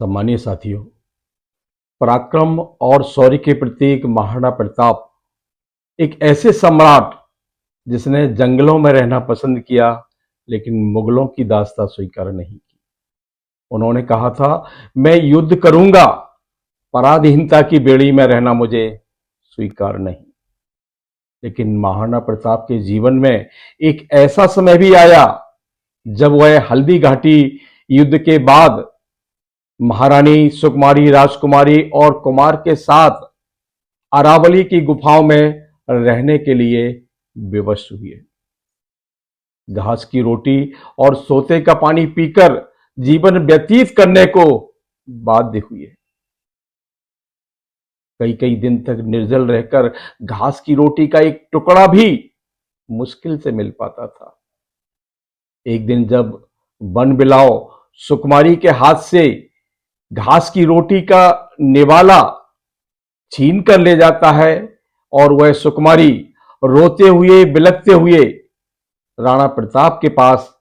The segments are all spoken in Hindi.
सम्मानीय साथियों, पराक्रम और शौर्य के प्रतीक महाराणा प्रताप एक ऐसे सम्राट जिसने जंगलों में रहना पसंद किया लेकिन मुगलों की दास्तां स्वीकार नहीं की। उन्होंने कहा था, मैं युद्ध करूंगा, पराधीनता की बेड़ी में रहना मुझे स्वीकार नहीं। लेकिन महाराणा प्रताप के जीवन में एक ऐसा समय भी आया जब वह हल्दी घाटी युद्ध के बाद महारानी सुकुमारी, राजकुमारी और कुमार के साथ अरावली की गुफाओं में रहने के लिए विवश हुए। घास की रोटी और सोते का पानी पीकर जीवन व्यतीत करने को बाध्य हुए। कई कई दिन तक निर्जल रहकर घास की रोटी का एक टुकड़ा भी मुश्किल से मिल पाता था। एक दिन जब वन बिलाव सुकुमारी के हाथ से घास की रोटी का निवाला छीन कर ले जाता है और वह सुकुमारी रोते हुए बिलखते हुए राणा प्रताप के पास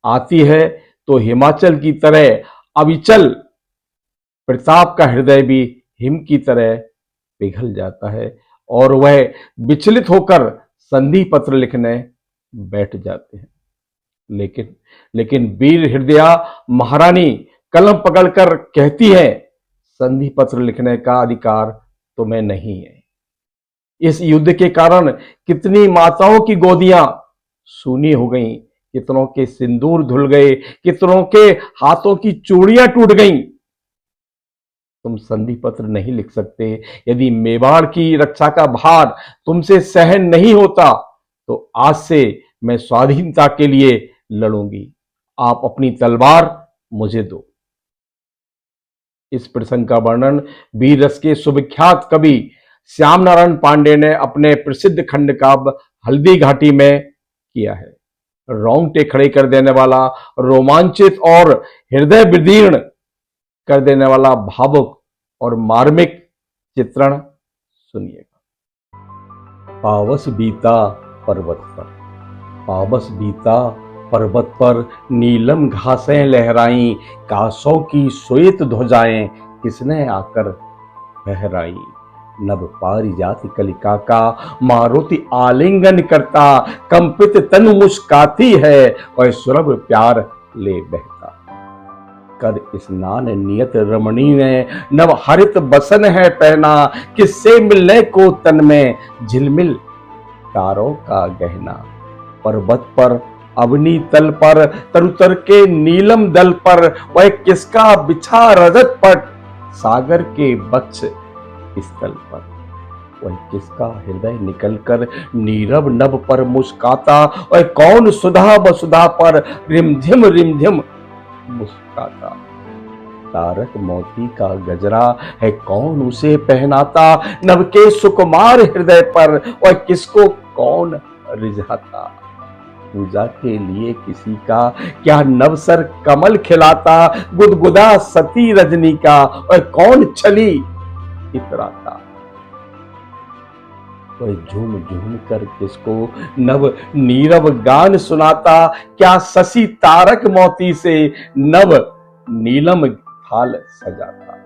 आती है, तो हिमाचल की तरह अविचल प्रताप का हृदय भी हिम की तरह पिघल जाता है और वह विचलित होकर संधि पत्र लिखने बैठ जाते हैं। लेकिन वीर हृदया महारानी कलम पकड़कर कहती है, संधि पत्र लिखने का अधिकार तुम्हें नहीं है। इस युद्ध के कारण कितनी माताओं की गोदियां सूनी हो गईं, कितनों के सिंदूर धुल गए, कितनों के हाथों की चूड़ियां टूट गईं। तुम संधि पत्र नहीं लिख सकते। यदि मेवाड़ की रक्षा का भार तुमसे सहन नहीं होता तो आज से मैं स्वाधीनता के लिए लड़ूंगी। आप अपनी तलवार मुझे दो। इस प्रसंग का वर्णन वीर रस के सुविख्यात कवि श्याम नारायण पांडे ने अपने प्रसिद्ध खंड काव्य हल्दी घाटी में किया है। रोंगटे खड़े कर देने वाला, रोमांचित और हृदय विदीर्ण कर देने वाला भावुक और मार्मिक चित्रण सुनिएगा। पावस बीता पर्वत पर, पावस बीता पर्वत पर नीलम घासें लहराई, कासों की श्वेत ध्वजाएं किसने आकर फहराई। नभ पारिजात कलिका का मारुति आलिंगन करता, कंपित तन मुस्काती है और सुरभ प्यार ले बहता। कर स्नान नियत रमणी ने नव हरित बसन है पहना, किससे मिलने को तन में झिलमिल तारों का गहना। पर्वत पर अवनी तल पर तरुतर के नीलम दल पर वह किसका बिछा रजत पट, सागर के वक्ष स्थल पर वह किसका हृदय निकलकर नीरव नभ पर मुस्काता। वह कौन सुधा वसुधा पर रिमझिम मुस्काता। तारक मोती का गजरा है कौन उसे पहनाता, नभ के सुकुमार हृदय पर वह किसको कौन रिझाता। पूजा के लिए किसी का क्या नवसर कमल खिलाता, गुदगुदा सती रजनी का और कौन छली इतराता। वह झूम झूम कर किसको नव नीरव गान सुनाता, क्या शशि तारक मोती से नव नीलम थाल सजाता।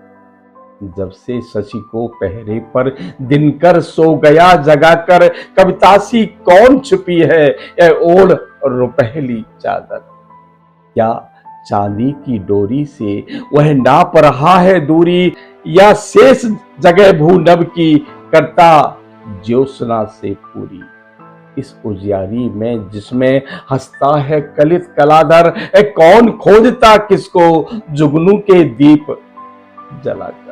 जब से शशि को पहरे पर दिनकर सो गया जगाकर, कवितासी कौन छुपी है यह ओढ़ रुपहली चादर। क्या चांदी की डोरी से वह नाप रहा है दूरी, या शेष जगह भूनभ की करता ज्योत्सना से पूरी। इस उजियारी में जिसमें हंसता है कलित कलाधर, कौन खोजता किसको जुगनू के दीप जलाकर।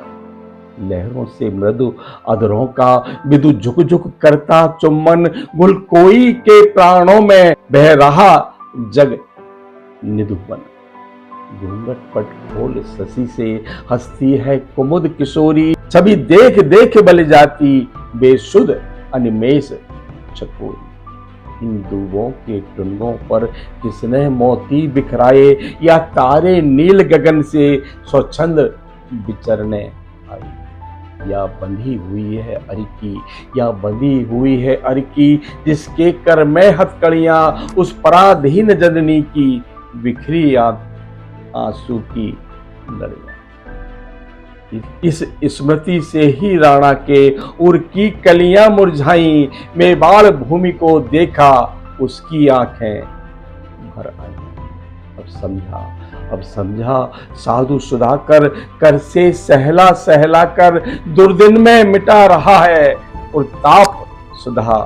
लहरों से मृदु अधरों का विदु झुक झुक करता चुम्बन, गुल कोई के प्राणों में बह रहा जग निधुवन। घूंघट पट खोल शशि से हंसती है कुमुद किशोरी, छवि देख देख बल जाती बेसुध अनिमेष चकोरी। इन दूबों के टुनगों पर किसने मोती बिखराए, या तारे नील गगन से स्वच्छंद विचरने आई। या बंधी हुई है अरकी, या बंधी हुई है अरकी, जिसके कर में हथकड़ियां उस पराधीन जननी की बिखरी आंसू की लड़ियां। इस स्मृति से ही राणा के उर की कलियां मुरझाई, मेवाड़ भूमि को देखा उसकी आंखें भर आई। अब समझा साधु सुधाकर कर से सहला सहला कर दुर्दिन में मिटा रहा है, और ताप सुधा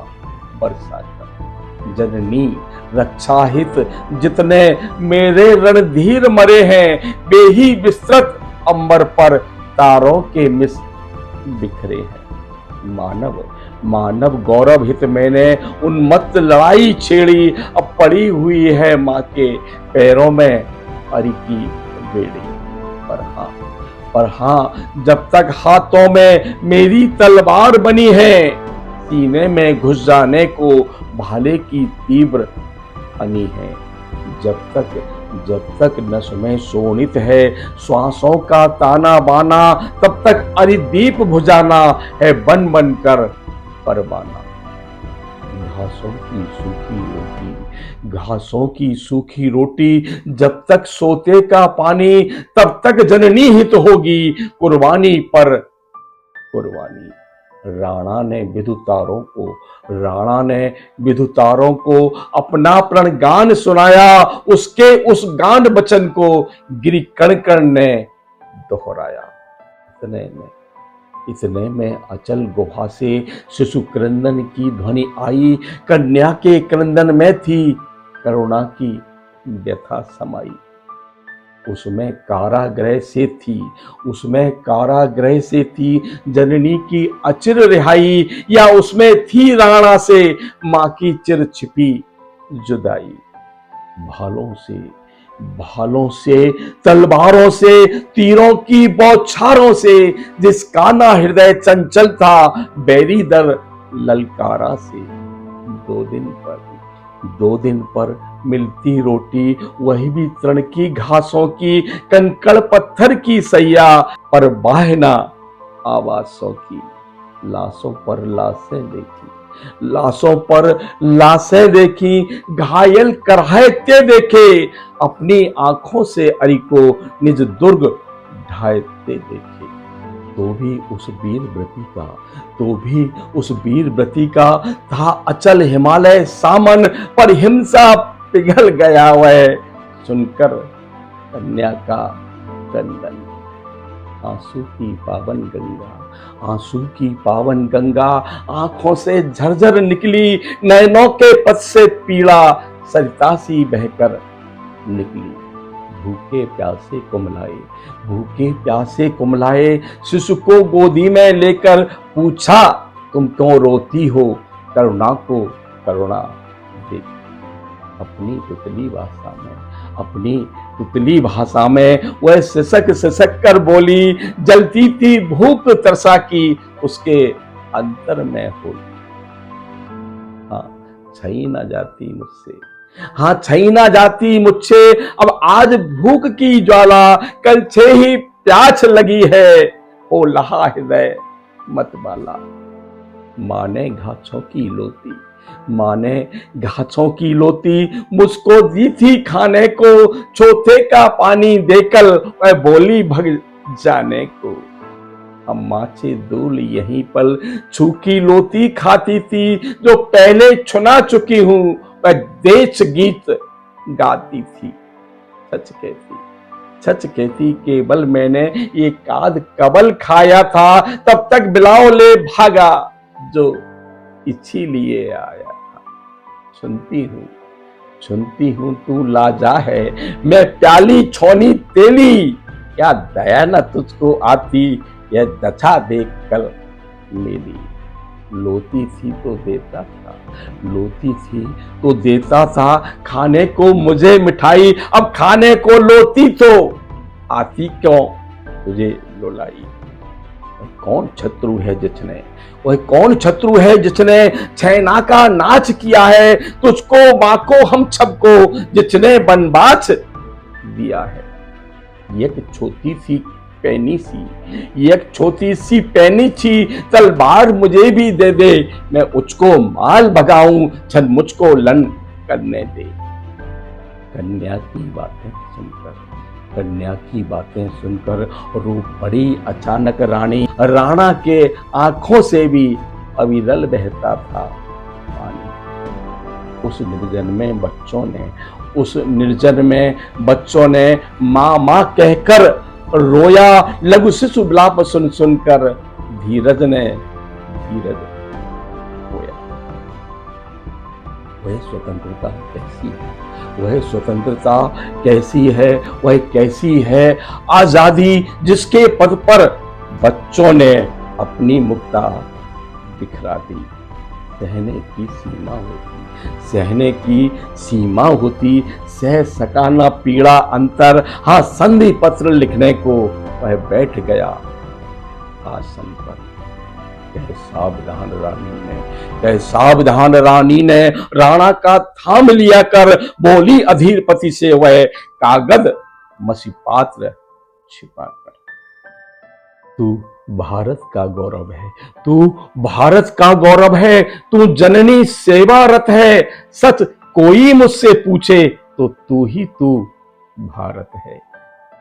बरसा कर। जननी रक्षा हित जितने मेरे रणधीर मरे हैं, वे ही विस्तृत अंबर पर तारों के मिस बिखरे हैं। मानव गौरव हित मैंने उन्मत्त लड़ाई छेड़ी, अब पड़ी हुई है मां के पैरों में अरि की बेड़ी। पर हां जब तक हाथों में मेरी तलवार बनी है, सीने में घुस जाने को भाले की तीव्र अनी है। जब तक नस में शोणित है श्वासों का ताना बाना, तब तक अरिदीप बुझाना है बन बन कर परवाना। घासों की सूखी रोटी जब तक सोते का पानी, तब तक जननी हित होगी कुर्बानी पर कुर्बानी। राणा ने विधुतारों को अपना प्रण गान सुनाया, उसके उस गान बचन को गिरि कण कण ने दोहराया। इतने में अचल गुहा से शिशु क्रंदन की ध्वनि आई, कन्या के क्रंदन में थी करुणा की व्यथा समाई। उसमें कारागृह से थी जननी की अचिर रिहाई, या उसमें थी राणा से मां की चिर छिपी जुदाई। भालों से तलवारों से तीरों की बौछारों से, जिसका ना हृदय चंचल था बैरी दर ललकारा से। दो दिन पर मिलती रोटी, वही भी तृण की घासों की, कंकड़ पत्थर की सैया, पर बाहना आवासों की। लाशों पर लाशें देखी, घायल कराहते देखे, अपनी आंखों से अरि को निज दुर्ग ढाहते देखे। तो भी उस वीर व्रती का था अचल हिमालय सामन, पर हिंसा पिघल गया वह सुनकर कन्या का क्रंदन। आंसू की पावन गंगा आंखों से झरझर निकली, नैनों के पथ से पीड़ा सरिता सी बहकर निकली। भूखे प्यासे कुमलाए शिशु को गोदी में लेकर पूछा, तुम क्यों रोती हो, करुणा को करुणा दे। अपनी तुतली भाषा में वह सिसक कर बोली, जलती थी भूख तरसा की उसके अंतर में होली। छई ना जाती मुझसे अब आज भूख की ज्वाला, कल छे ही प्यास लगी है ओ लहा हृदय मत बाला। मां ने घासों की लोती मुझको दी थी खाने को, चौथे का पानी देकर वह बोली भग जाने को। अम्मा से दूल यहीं पल सूखी लोती खाती थी, जो पहले छुना चुकी हूं वह देश गीत गाती थी। सच कहती केवल मैंने एक आध कबल खाया था, तब तक बिलाव ले भागा जो इसी लिए आया था। सुनती हूं तू लाजा है, मैं प्याली छोनी तेली, क्या दया न तुझको आती यह दशा देख कर मेरी। लोती थी तो देता था खाने को मुझे मिठाई, अब खाने को लोती तो आती क्यों तुझे लोलाई। कौन शत्रु है जिसने छैना का नाच किया है, तुझको मां को हम सबको जिसने वनवास दिया है। एक छोटी सी पैनी थी, तलवार मुझे भी दे दे, मैं उसको माल भगाऊं, छन मुझको लन करने दे। कन्या की बातें सुनकर कन्या की बातें सुनकर रो पड़ी अचानक रानी। राणा के आंखों से भी अविरल बहता था पानी। उस निर्जन में बच्चों ने माँ माँ कहकर रोया। लघु शिशु विलाप सुन सुनकर धीरज ने धीरज खोया। वह स्वतंत्रता कैसी है, वह स्वतंत्रता कैसी है, वह कैसी है आजादी जिसके पद पर बच्चों ने अपनी मुक्ता बिखरा दी। सहने की सीमा होती, सहने की सीमा होती, सह सकाना पीड़ा अंतर। हाँ, संधि पत्र लिखने को वह बैठ गया आसन पर। कह सावधान रानी ने, कह सावधान रानी ने राणा का थाम लिया कर बोली अधीर पति से वह कागज मसी पात्र छिपा कर। तू भारत का गौरव है, तू भारत का गौरव है, तू जननी सेवारत है। सच कोई मुझसे पूछे तो तू ही तू भारत है।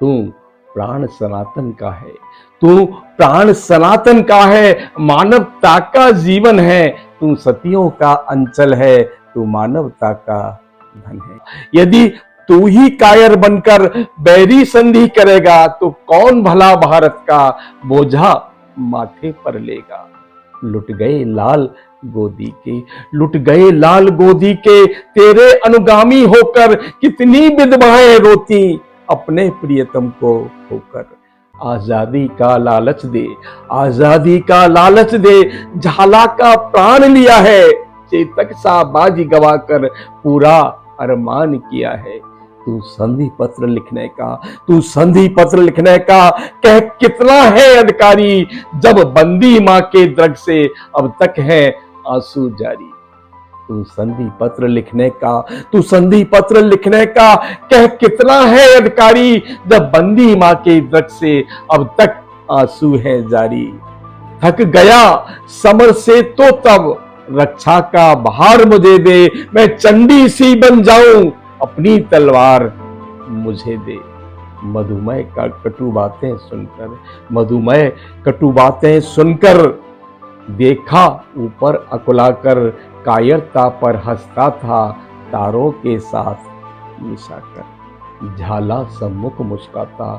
तू प्राण सनातन का है, तू प्राण सनातन का है, मानवता का जीवन है। तू सतियों का अंचल है, तू मानवता का धन है। यदि तू ही कायर बनकर बैरी संधि करेगा तो कौन भला भारत का बोझा माथे पर लेगा। लुट गए लाल गोदी के, लुट गए लाल गोदी के तेरे अनुगामी होकर कितनी विधवाएं रोती अपने प्रियतम को होकर। आजादी का लालच दे, आजादी का लालच दे, झाला का प्राण लिया है। चेतक सा बाजी गवाकर पूरा अरमान किया है। तू संधि पत्र लिखने का, तू संधि पत्र लिखने का कह कितना है अधिकारी। जब बंदी मां के द्रग से अब तक है आंसू जारी। तू संधि पत्र लिखने का, तू संधि पत्र लिखने का कह कितना है अधिकारी। जब बंदी मां के द्रग से अब तक आंसू है जारी। थक गया समर से तो तब रक्षा का भार मुझे दे। मैं चंडी सी बन जाऊं अपनी तलवार मुझे दे। मधुमेह का कटु बातें सुनकर, मधुमेह कटु बातें सुनकर देखा ऊपर अकुलाकर। कायरता पर हंसता था तारों के साथ मिशाकर। झाला सम्मुख मुस्काता,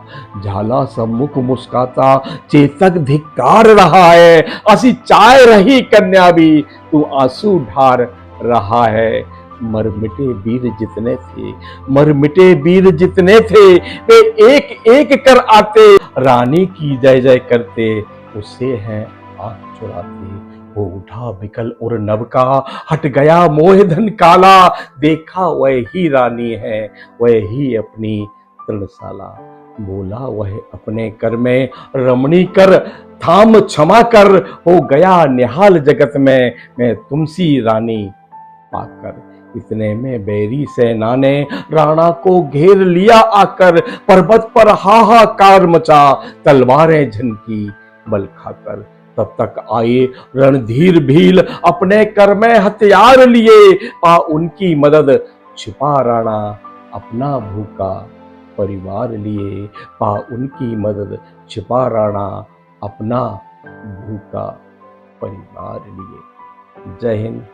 झाला सम्मुख मुस्काता चेतक धिक्कार रहा है। असी चाय रही कन्या भी तू आंसू ढार रहा है। मर मिटे वीर जितने थे, मर मिटे वीर जितने थे वे एक एक कर आते रानी की जय जय करते। उससे हैं आंख चुराते। वो उठा बिकल और नभ का हट गया मोह धन काला। देखा वह ही रानी है, वह ही अपनी तृणशाला। बोला वह अपने कर में रमणी कर थाम क्षमा कर। हो गया निहाल जगत में मैं तुमसी रानी पाकर। इतने में बैरी सेना ने राणा को घेर लिया आकर। पर्वत पर हाहाकार मचा तलवारें झनकी बल खाकर। तब तक आए रणधीर भील अपने कर में हथियार लिए। पा उनकी मदद छिपा राणा अपना भूखा परिवार लिए। पा उनकी मदद छिपा राणा अपना भूखा परिवार लिए। जय हिंद।